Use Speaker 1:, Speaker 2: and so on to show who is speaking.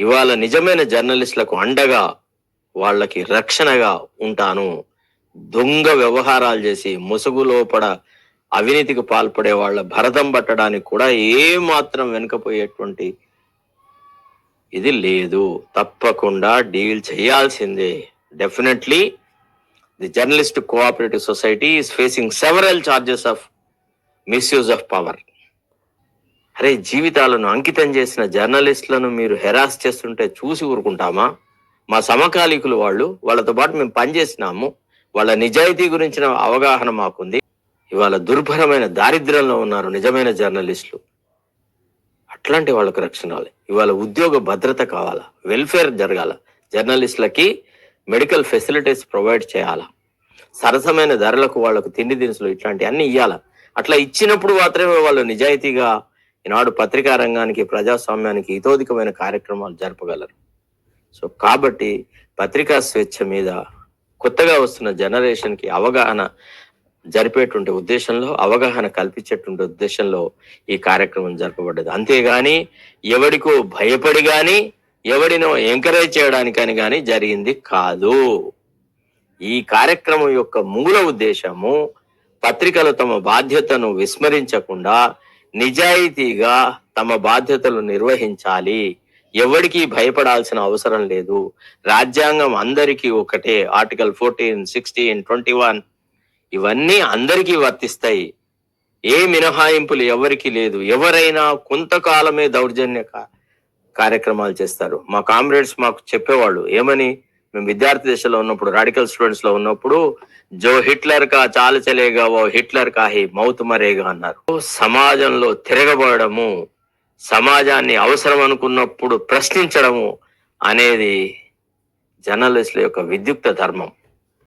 Speaker 1: ఇవాళ నిజమైన జర్నలిస్టులకు అండగా, వాళ్ళకి రక్షణగా ఉంటాను. దొంగ వ్యవహారాలు చేసి ముసుగు లోపడ అవినీతికి పాల్పడే వాళ్ళ భరతం పట్టడానికి కూడా ఏ మాత్రం వెనుకపోయేటువంటి ఇది లేదు. తప్పకుండా డీల్ చేయాల్సిందే. Definitely the journalist cooperative society is facing several charges of misuse of power. అరే, జీవితాలను అంకితం చేసిన జర్నలిస్టులను మీరు హెరాస్ చేస్తుంటే చూసి ఊరుకుంటామా? మా సమకాలీకులు వాళ్ళతో పాటు మేము పనిచేసినాము. వాళ్ళ నిజాయితీ గురించిన అవగాహన మాకుంది. ఇవాళ దుర్భరమైన దారిద్ర్యంలో ఉన్నారు నిజమైన జర్నలిస్టులు. అట్లాంటి వాళ్ళకు రక్షణ కావాలి. ఇవాళ ఉద్యోగ భద్రత కావాలా, వెల్ఫేర్ జరగాల, జర్నలిస్టులకి మెడికల్ ఫెసిలిటీస్ ప్రొవైడ్ చేయాలా, సరసమైన ధరలకు వాళ్ళకు తిండి దినుసులు ఇట్లాంటి అన్ని ఇవ్వాలా. అట్లా ఇచ్చినప్పుడు మాత్రమే వాళ్ళు నిజాయితీగా ఈనాడు పత్రికా రంగానికి, ప్రజాస్వామ్యానికి హితోధికమైన కార్యక్రమాలు జరపగలరు. సో కాబట్టి పత్రికా స్వేచ్ఛ మీద కొత్తగా వస్తున్న జనరేషన్కి అవగాహన జరిపేటువంటి ఉద్దేశంలో, అవగాహన కల్పించేటువంటి ఉద్దేశంలో ఈ కార్యక్రమం జరపబడ్డది. అంతేగాని ఎవడికో భయపడి కానీ, ఎవడినో ఎంకరేజ్ చేయడానికని కానీ జరిగింది కాదు. ఈ కార్యక్రమం యొక్క మూల ఉద్దేశము పత్రికలు తమ బాధ్యతను విస్మరించకుండా నిజాయితీగా తమ బాధ్యతలు నిర్వహించాలి. ఎవరికి భయపడాల్సిన అవసరం లేదు. రాజ్యాంగం అందరికీ ఒకటే. ఆర్టికల్ 14, 16, 21 ఇవన్నీ అందరికీ వర్తిస్తాయి. ఏ మినహాయింపులు ఎవరికి లేదు. ఎవరైనా కొంతకాలమే దౌర్జన్య కార్యక్రమాలు చేస్తారు. మా కామ్రేడ్స్ మాకు చెప్పేవాళ్ళు ఏమని, మేము విద్యార్థి దశలో ఉన్నప్పుడు, రాడికల్ స్టూడెంట్స్ లో ఉన్నప్పుడు, జో హిట్లర్ కా చాలు చలేగా ఓ హిట్లర్ కాహి మౌత్ మరేగా అన్నారు. సమాజంలో తిరగబడము, సమాజాన్ని అవసరం అనుకున్నప్పుడు ప్రశ్నించడము అనేది జర్నలిస్టుల యొక్క విద్యుక్త ధర్మం.